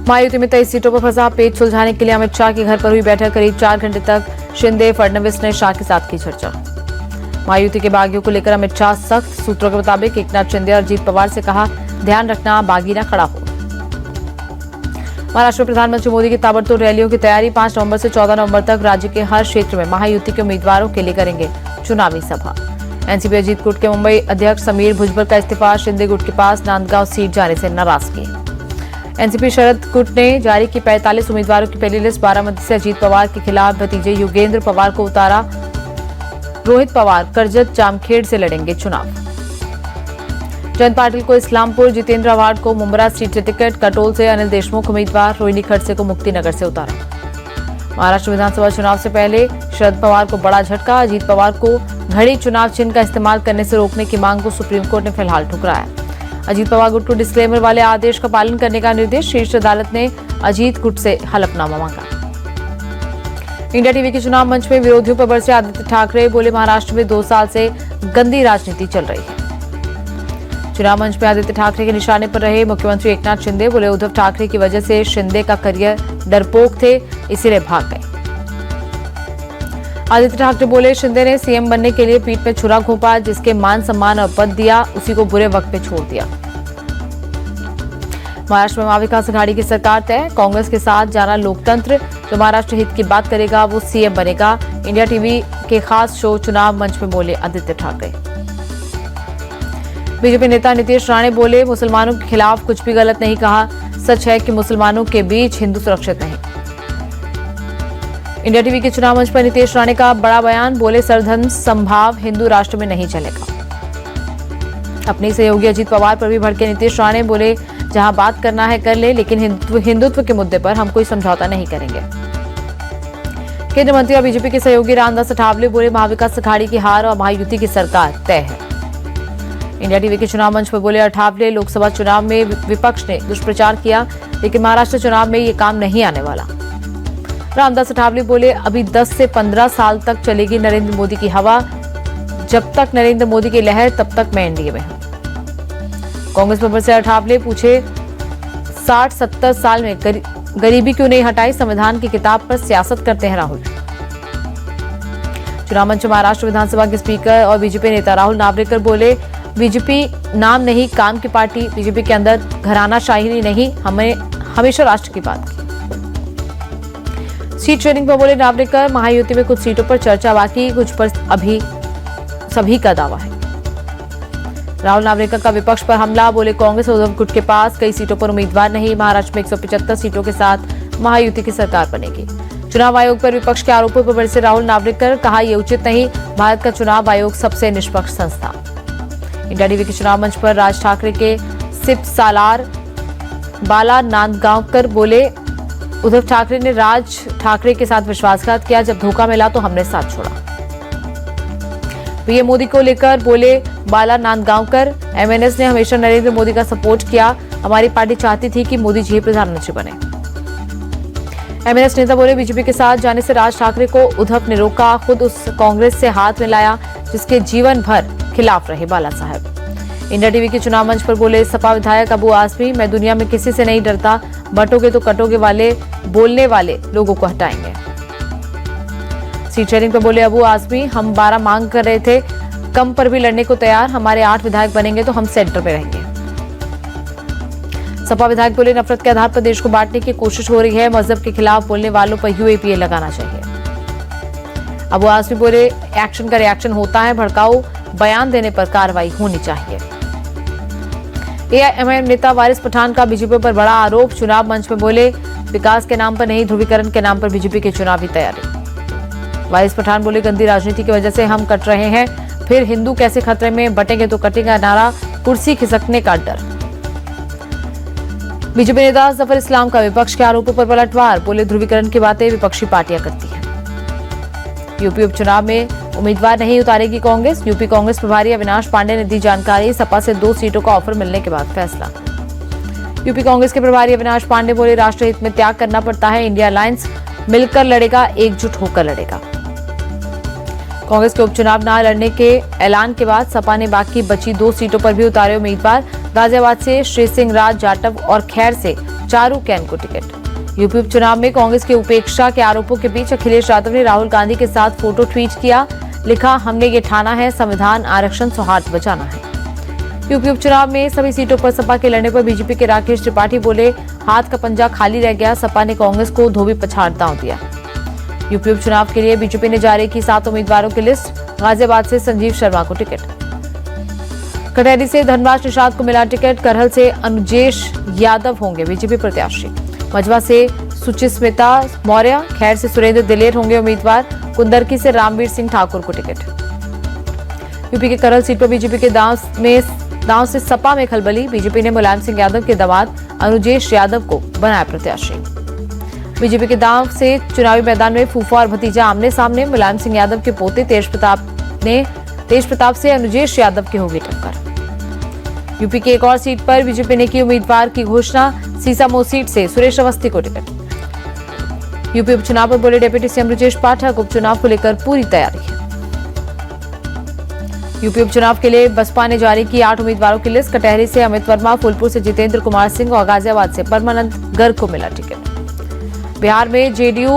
महायुति में 23 सीटों पर फंसा पेच सुलझाने के लिए अमित शाह के घर पर हुई बैठक। करीब 4 घंटे तक शिंदे फडणवीस ने शाह के साथ की चर्चा। महायुति के बागियों को लेकर अमित शाह सख्त। सूत्रों के मुताबिक एकनाथ शिंदे और अजीत पवार से कहा, ध्यान रखना बागी न खड़ा हो। महाराष्ट्र में प्रधानमंत्री मोदी की ताबड़तोड़ रैलियों की तैयारी। 5 नवंबर से 14 नवंबर तक राज्य के हर क्षेत्र में महायुति के उम्मीदवारों के लिए करेंगे चुनावी सभा। एनसीपी अजीत गुट के मुंबई अध्यक्ष समीर भुजबल का इस्तीफा। शिंदे गुट के पास नांदगांव सीट जाने से नाराजगी। एनसीपी शरद गुट ने जारी की 45 उम्मीदवारों की पहली लिस्ट। बारामती से अजीत पवार के खिलाफ भतीजे युगेंद्र पवार को उतारा। रोहित पवार करजत जामखेड़ से लड़ेंगे चुनाव। जयंत पाटिल को इस्लामपुर, जितेंद्र आव्हाड को मुंब्रा सीट से टिकट। कटोल से अनिल देशमुख उम्मीदवार। रोहिणी खड़से को मुक्तिनगर से उतारा। महाराष्ट्र विधानसभा चुनाव से पहले शरद पवार को बड़ा झटका। अजीत पवार को घड़ी चुनाव चिन्ह का इस्तेमाल करने से रोकने की मांग को सुप्रीम कोर्ट ने फिलहाल ठुकराया। अजीत पवार गुट को डिस्क्लेमर वाले आदेश का पालन करने का निर्देश। शीर्ष अदालत ने अजीत गुट से हलफनामा मांगा। इंडिया टीवी के चुनाव मंच में विरोधियों पर बरसे आदित्य ठाकरे। बोले, महाराष्ट्र में 2 साल से गंदी राजनीति चल रही है। चुनाव मंच में आदित्य ठाकरे के निशाने पर रहे मुख्यमंत्री एकनाथ शिंदे। बोले, उद्धव ठाकरे की वजह से शिंदे का करियर डरपोक थे, इसीलिए भाग गए। आदित्य ठाकरे बोले, शिंदे ने सीएम बनने के लिए पीठ में छुरा घोंपा, जिसके मान सम्मान और पद दिया, उसी को बुरे वक्त पे छोड़ दिया। महाराष्ट्र में महाविकास अघाड़ी की सरकार तय। कांग्रेस के साथ जाना लोकतंत्र। जो महाराष्ट्र हित की बात करेगा वो सीएम बनेगा। इंडिया टीवी के खास शो चुनाव मंच में बोले आदित्य ठाकरे। बीजेपी नेता नीतीश राणे बोले, मुसलमानों के खिलाफ कुछ भी गलत नहीं कहा। सच है कि मुसलमानों के बीच हिंदू सुरक्षित नहीं। इंडिया टीवी के चुनाव मंच पर नीतीश राणे का बड़ा बयान। बोले, सर्वधर्म समभाव हिंदू राष्ट्र में नहीं चलेगा। अपने सहयोगी अजीत पवार पर भी भड़के नीतीश राणे। बोले, जहां बात करना है कर ले, लेकिन हिंदुत्व के मुद्दे पर हम कोई समझौता नहीं करेंगे। केंद्रीय मंत्री और बीजेपी के सहयोगी रामदास अठावले बोले, महाविकास अघाड़ी की हार और महायुति की सरकार तय है। इंडिया टीवी के चुनाव मंच पर बोले अठावले, लोकसभा चुनाव में विपक्ष ने दुष्प्रचार किया, लेकिन महाराष्ट्र चुनाव में ये काम नहीं आने वाला। रामदास अठावले बोले, अभी 10 से 15 साल तक चलेगी नरेंद्र मोदी की हवा। जब तक नरेंद्र मोदी की लहर, तब तक मैं एनडीए में हूं। कांग्रेस पर बरसे अठावले। पूछे, 60-70 साल में गरीबी क्यों नहीं हटाई? संविधान की किताब पर सियासत करते हैं राहुल। चुनाव मंच महाराष्ट्र विधानसभा के स्पीकर और बीजेपी नेता राहुल नार्वेकर बोले, बीजेपी नाम नहीं काम की पार्टी। बीजेपी के अंदर घरानाशाही नहीं, हमें हमेशा राष्ट्र की बात की। सीट शेयरिंग पर बोले नार्वेकर, महायुति में कुछ सीटों पर चर्चा बाकी, कुछ पर अभी सभी का दावा है। राहुल नार्वेकर का विपक्ष पर हमला। बोले, कांग्रेस और उद्धव गुट के पास कई सीटों पर उम्मीदवार नहीं। महाराष्ट्र में 175 सीटों के साथ महायुति की सरकार बनेगी। चुनाव आयोग पर विपक्ष के आरोपों पर बरसे राहुल नार्वेकर। कहा, यह उचित नहीं। भारत का चुनाव आयोग सबसे निष्पक्ष संस्था। इंडिया टीवी के चुनाव मंच पर राज ठाकरे के सिप सालार बाला नांदगांवकर बोले, उद्धव ठाकरे ने राज ठाकरे के साथ विश्वासघात किया। जब धोखा मिला तो हमने साथ छोड़ा। पीएम मोदी को लेकर बोले बाला नांदगांवकर, एमएनएस ने हमेशा नरेंद्र मोदी का सपोर्ट किया। हमारी पार्टी चाहती थी कि मोदी जी प्रधानमंत्री बने। एमएनएस नेता बोले, बीजेपी के साथ जाने से राज ठाकरे को उद्धव ने रोका, खुद उस कांग्रेस से हाथ मिलाया जिसके जीवन भर खिलाफ रहे बाला साहब। इंडिया टीवी के चुनाव मंच पर बोले सपा विधायक अबू आजमी, मैं दुनिया में किसी से नहीं डरता, बटोगे तो कटोगे वाले बोलने वाले लोगों को हटाएंगे। सीट शेयरिंग पर बोले अबू आजमी, हम 12 मांग कर रहे थे, कम पर भी लड़ने को तैयार। हमारे 8 विधायक बनेंगे तो हम सेंटर में रहेंगे। सपा विधायक बोले, नफरत के आधार पर देश को बांटने की कोशिश हो रही है। मजहब के खिलाफ बोलने वालों पर यूएपीए लगाना चाहिए। अबू आजमी बोले, एक्शन का रिएक्शन होता है, भड़काऊ बयान देने पर कार्रवाई होनी चाहिए। एआईएमआईएम नेता वारिस पठान का बीजेपी पर बड़ा आरोप। चुनाव मंच में बोले, विकास के नाम पर नहीं, ध्रुवीकरण के नाम पर बीजेपी की चुनावी तैयारी। वारिस पठान बोले, गंदी राजनीति की वजह से हम कट रहे हैं, फिर हिंदू कैसे खतरे में, बटेंगे तो कटेगा नारा, कुर्सी खिसकने का डर। बीजेपी नेता जफर इस्लाम का विपक्ष के आरोपों पर पलटवार। बोले, ध्रुवीकरण की बातें विपक्षी पार्टियां करती हैं। यूपी उपचुनाव में उम्मीदवार नहीं उतारेगी कांग्रेस। यूपी कांग्रेस प्रभारी अविनाश पांडे ने दी जानकारी। सपा से 2 सीटों का ऑफर मिलने के बाद फैसला। यूपी कांग्रेस के प्रभारी अविनाश पांडे बोले, राष्ट्रहित में त्याग करना पड़ता है, इंडिया अलायंस मिलकर लड़ेगा, एकजुट होकर लड़ेगा। कांग्रेस के उपचुनाव न लड़ने के ऐलान के बाद सपा ने बाकी बची 2 सीटों पर भी उतारे उम्मीदवार। गाजियाबाद से श्री सिंह राज जाटव और खैर से चारू कैन को टिकट। यूपी उपचुनाव में कांग्रेस की उपेक्षा के आरोपों के बीच अखिलेश यादव ने राहुल गांधी के साथ फोटो ट्वीट किया। लिखा, हमने ये ठाना है, संविधान, आरक्षण, सौहार्द बचाना है। यूपी उपचुनाव में सभी सीटों पर सपा के लड़ने पर बीजेपी के राकेश त्रिपाठी बोले, हाथ का पंजा खाली रह गया, सपा ने कांग्रेस को धोबी पछाड़ दांव दिया। यूपी उपचुनाव के लिए बीजेपी ने जारी की 7 उम्मीदवारों की लिस्ट। गाजियाबाद से संजीव शर्मा को टिकट, कटहरी से धनराज निषाद को मिला टिकट। करहल से अनुजेश यादव होंगे बीजेपी प्रत्याशी। मजवा से सुचिस्मिता मौर्य, खैर से सुरेंद्र दिलेर होंगे उम्मीदवार। कुंदरकी से रामवीर सिंह ठाकुर को टिकट। यूपी के करहल सीट पर बीजेपी के दांव से सपा में खलबली। बीजेपी ने मुलायम सिंह यादव के दामाद अनुजेश यादव को बनाया प्रत्याशी। बीजेपी के दांव से चुनावी मैदान में फूफा और भतीजा आमने सामने। मुलायम सिंह यादव के पोते तेज प्रताप से अनुजेश यादव की होगी टक्कर। यूपी की एक और सीट पर बीजेपी ने की उम्मीदवार की घोषणा। सीसामऊ सीट से सुरेश अवस्थी को टिकट। यूपी उपचुनाव पर बोले डिप्टी सीएम ब्रजेश पाठक, उपचुनाव को लेकर पूरी तैयारी है। यूपी उपचुनाव के लिए बसपा ने जारी की 8 उम्मीदवारों की लिस्ट। कटहरी से अमित वर्मा, फूलपुर से जितेंद्र कुमार सिंह और गाजियाबाद से परमानंद गर्ग को मिला टिकट। बिहार में जेडीयू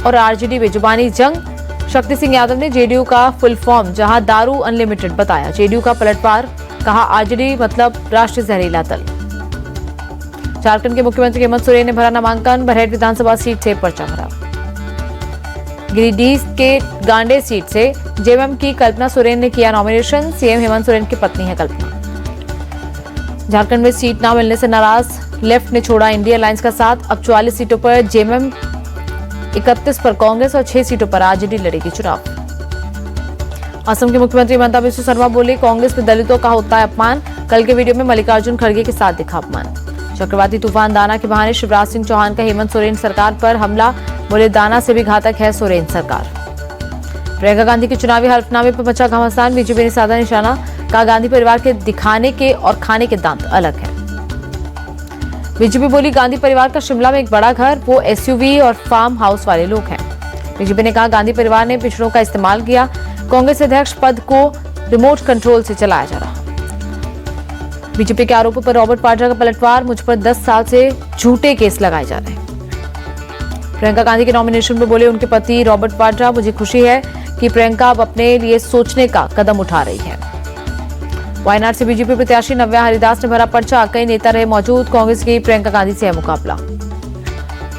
और आरजेडी में जुबानी जंग। शक्ति सिंह यादव ने जेडीयू का फुल फॉर्म जहां दारू अनलिमिटेड बताया। जेडीयू का पलटवार, कहा आरजेडी मतलब राष्ट्रीय जहरीला दल। झारखंड के मुख्यमंत्री हेमंत सोरेन ने भरा नामांकन। बरहेट विधानसभा सीट से पर्चा भरा। गिरिडीह के गांडे सीट से जेएमएम की कल्पना सोरेन ने किया नॉमिनेशन। सीएम हेमंत सोरेन की पत्नी है कल्पना। झारखंड में सीट न मिलने से नाराज लेफ्ट ने छोड़ा इंडिया अलायंस का साथ। अब 44 सीटों पर जेएमएम, 31 पर कांग्रेस और 6 सीटों पर आरजेडी लड़ेगी चुनाव। असम के मुख्यमंत्री हिमंता बिस्वा शर्मा बोले, कांग्रेस में दलितों का होता है अपमान। कल के वीडियो में मल्लिकार्जुन खड़गे के साथ दिखा अपमान। चक्रवाती तूफान दाना के बहाने शिवराज सिंह चौहान का हेमंत सोरेन सरकार पर हमला। बोले, दाना से भी घातक है सोरेन सरकार। प्रियंका गांधी के चुनावी हल्फनामे पर मचा घमासान। बीजेपी ने साधा निशाना। कहा, गांधी परिवार के दिखाने के और खाने के दांत अलग है। बीजेपी बोली, गांधी परिवार का शिमला में एक बड़ा घर, वो एसयूवी और फार्म हाउस वाले लोग हैं। बीजेपी ने कहा, गांधी परिवार ने पिछड़ों का इस्तेमाल किया। कांग्रेस अध्यक्ष पद को रिमोट कंट्रोल से चलाया जा रहा। बीजेपी के आरोपों पर रॉबर्ट वाड्रा का पलटवार। मुझ पर 10 साल से झूठे केस लगाए जा रहे हैं। प्रियंका गांधी के नॉमिनेशन पर बोले उनके पति रॉबर्ट वाड्रा, मुझे खुशी है कि प्रियंका अब अपने लिए सोचने का कदम उठा रही है। वायनाड से बीजेपी प्रत्याशी नव्या हरिदास ने भरा पर्चा। कई नेता रहे मौजूद। कांग्रेस की प्रियंका गांधी से है मुकाबला।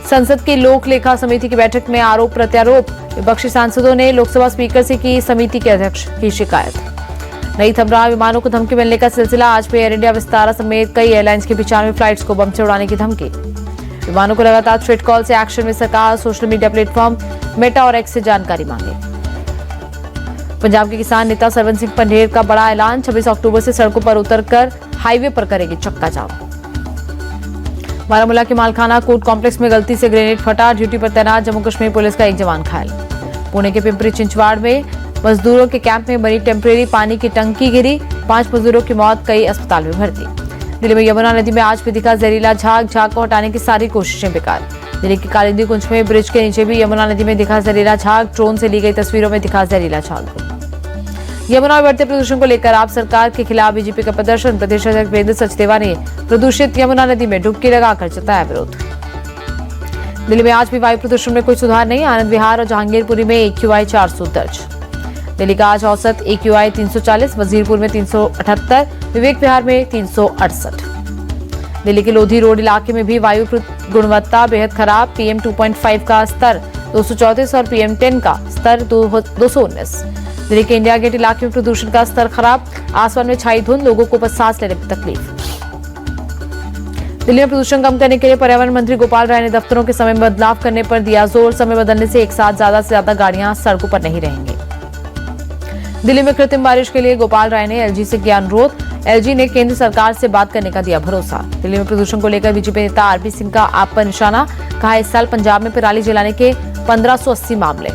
संसद की लोक लेखा समिति की बैठक में आरोप प्रत्यारोप। विपक्षी सांसदों ने लोकसभा स्पीकर से की समिति के अध्यक्ष की शिकायत। नहीं थम रहा विमानों को धमकी मिलने का सिलसिला। आज भी एयर इंडिया, विस्तारा समेत कई एयरलाइंस की 95 फ्लाइट्स को बम से उड़ाने की धमकी। विमानों को लगातार थ्रेट कॉल से एक्शन में सरकार। सोशल मीडिया प्लेटफॉर्म मेटा और एक्स से जानकारी मांगी। पंजाब के किसान नेता सरवन सिंह पंढेर का बड़ा ऐलान। 26 अक्टूबर से सड़कों पर उतरकर हाईवे पर करेगी चक्का जाम। बारामूला के मालखाना कोर्ट कॉम्प्लेक्स में गलती से ग्रेनेड फटा। ड्यूटी पर तैनात जम्मू कश्मीर पुलिस का एक जवान घायल। पुणे के पिंपरी चिंचवाड़ में मजदूरों के कैंप में बनी टेम्परेरी पानी की टंकी गिरी। 5 मजदूरों की मौत, कई अस्पताल में भर्ती। दिल्ली में यमुना नदी में आज भी दिखा जहरीला झाग। झाग को हटाने की सारी कोशिशें बेकार। दिल्ली की कालिंदी कुंज में ब्रिज के नीचे भी यमुना नदी में दिखा जहरीला झाग। ड्रोन से ली गई तस्वीरों में दिखा जहरीला झाग। यमुना में बढ़ते प्रदूषण को लेकर आप सरकार के खिलाफ बीजेपी का प्रदर्शन। प्रदेश अध्यक्ष वीरेंद्र सचदेवा ने प्रदूषित यमुना नदी में डुबकी लगाकर जताया विरोध। दिल्ली में आज भी वायु प्रदूषण में कोई सुधार नहीं। आनंद विहार और जहांगीरपुरी में AQI 400 दर्ज। दिल्ली का आज औसत AQI 340, वजीरपुर में 378, विवेक विहार में 368। दिल्ली के लोधी रोड इलाके में भी वायु गुणवत्ता बेहद खराब। PM 2.5 का स्तर 234 और PM 10 का स्तर 219। दिल्ली के इंडिया गेट इलाके में प्रदूषण का स्तर खराब। आसमान में छाई धुंध, लोगों को सांस लेने में तकलीफ। दिल्ली में प्रदूषण कम करने के लिए पर्यावरण मंत्री गोपाल राय ने दफ्तरों के समय में बदलाव करने पर दिया जोर। समय बदलने से एक साथ ज्यादा से ज्यादा गाड़ियां सड़कों पर नहीं रहेंगी। दिल्ली में कृत्रिम बारिश के लिए गोपाल राय ने LG से किया अनुरोध। LG ने केंद्र सरकार से बात करने का दिया भरोसा। दिल्ली में प्रदूषण को लेकर बीजेपी नेता RP सिंह का आप पर निशाना। कहा, इस साल पंजाब में पराली जलाने के 1580 मामले।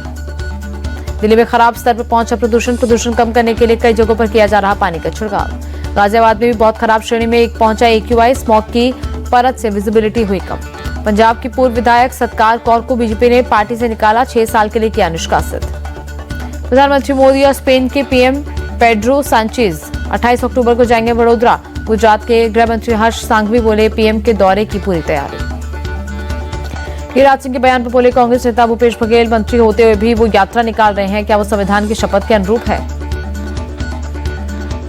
दिल्ली में खराब स्तर पर पहुंचा प्रदूषण कम करने के लिए कई जगहों पर किया जा रहा पानी का छिड़काव। गाजियाबाद में भी बहुत खराब श्रेणी में पहुंचा AQI। स्मॉग की परत से विजिबिलिटी हुई कम। पंजाब की पूर्व विधायक सत्कार कौर को बीजेपी ने पार्टी से निकाला। 6 साल के लिए किया निष्कासित। प्रधानमंत्री मोदी और स्पेन के पीएम पेड्रो सांचेज 28 अक्टूबर को जाएंगे वडोदरा। गुजरात के गृह मंत्री हर्ष सांघवी बोले, पीएम के दौरे की पूरी तैयारी। गिरिराज सिंह के बयान पर बोले कांग्रेस नेता भूपेश बघेल, मंत्री होते हुए भी वो यात्रा निकाल रहे हैं, क्या वो संविधान की शपथ के अनुरूप है?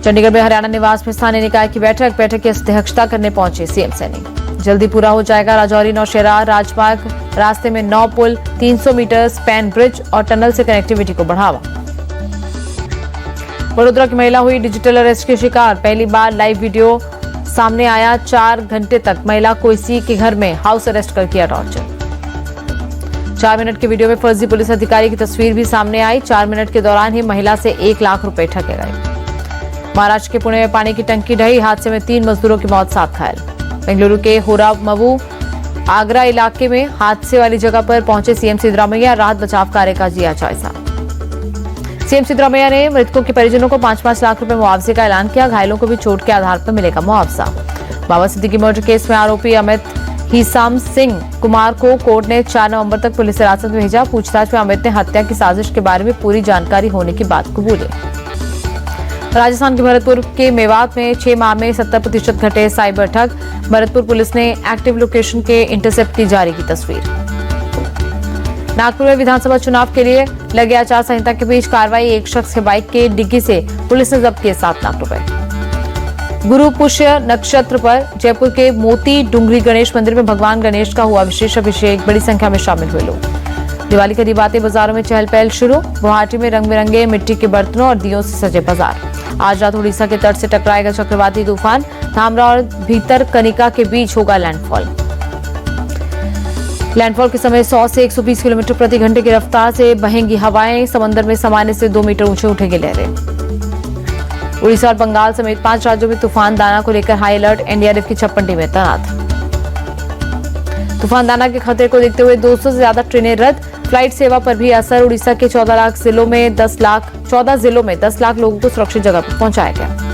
चंडीगढ़ में हरियाणा निवास में स्थानीय निकाय की बैठक की अध्यक्षता करने पहुंचे सीएम सैनी। जल्दी पूरा हो जाएगा राजौरी नौशेरा राजमार्ग, रास्ते में 9 पुल, 300 मीटर स्पैन ब्रिज और टनल से कनेक्टिविटी को बढ़ावा। वडोदरा की महिला हुई डिजिटल अरेस्ट की शिकार, पहली बार लाइव वीडियो सामने आया। 4 घंटे तक महिला को इसी के घर में हाउस अरेस्ट कर किया टॉर्चर। 4 मिनट के वीडियो में फर्जी पुलिस अधिकारी की तस्वीर भी सामने आई। 4 मिनट के दौरान ही महिला से 1 लाख रुपए ठगे गए। महाराष्ट्र के पुणे में पानी की टंकी ढही, हादसे में 3 मजदूरों की मौत, 7 घायल। बेंगलुरु के होरामवू आगरा इलाके में हादसे वाली जगह पर पहुंचे सीएम सिद्धरामैया, राहत बचाव कार्य का किया जायजा। सीएम सिद्धरामैया ने मृतकों के परिजनों को 5-5 लाख रुपए मुआवजे का ऐलान किया। घायलों को भी चोट के आधार पर मिलेगा मुआवजा। बाबा सिद्दीकी मर्डर केस में आरोपी अमित हिसाम सिंह कुमार को कोर्ट ने 4 नवंबर तक पुलिस हिरासत में भेजा। पूछताछ में अमित ने हत्या की साजिश के बारे में पूरी जानकारी होने की बात कबूली। राजस्थान के भरतपुर के मेवात में 6 माह में 70% घटे साइबर ठग। भरतपुर पुलिस ने एक्टिव लोकेशन के इंटरसेप्ट की जारी की तस्वीर। नागपुर में विधानसभा चुनाव के लिए लगे आचार संहिता के बीच कार्रवाई, एक शख्स के बाइक के डिग्गी से पुलिस ने जब्त किए 7 लाख रुपए। गुरु पुष्य नक्षत्र पर जयपुर के मोती डुंगरी गणेश मंदिर में भगवान गणेश का हुआ विशेष अभिषेक, बड़ी संख्या में शामिल हुए लोग। दिवाली की बातें, बाजारों में चहल पहल शुरू। गुवाहाटी में रंग बिरंगे मिट्टी के बर्तनों और दियों से सजे बाजार। आज रात उड़ीसा के तट से टकराएगा चक्रवाती तूफान, धामरा और भीतर कनिका के बीच होगा लैंडफॉल। लैंडफॉल के समय 100 से 120 किलोमीटर प्रति घंटे की रफ्तार से बहेंगी हवाएं, समंदर में सामान्य से 2 मीटर ऊंचे उठेगी लहरें। उड़ीसा और बंगाल समेत 5 राज्यों में तूफान दाना को लेकर हाई अलर्ट, एनडीआरएफ की 56 टीमें तैनात। तूफान दाना के खतरे को देखते हुए 200 से ज्यादा ट्रेनें रद्द, फ्लाइट सेवा पर भी असर। उड़ीसा के 14 जिलों में 10 लाख लोगों को सुरक्षित जगह पर पहुंचाया गया।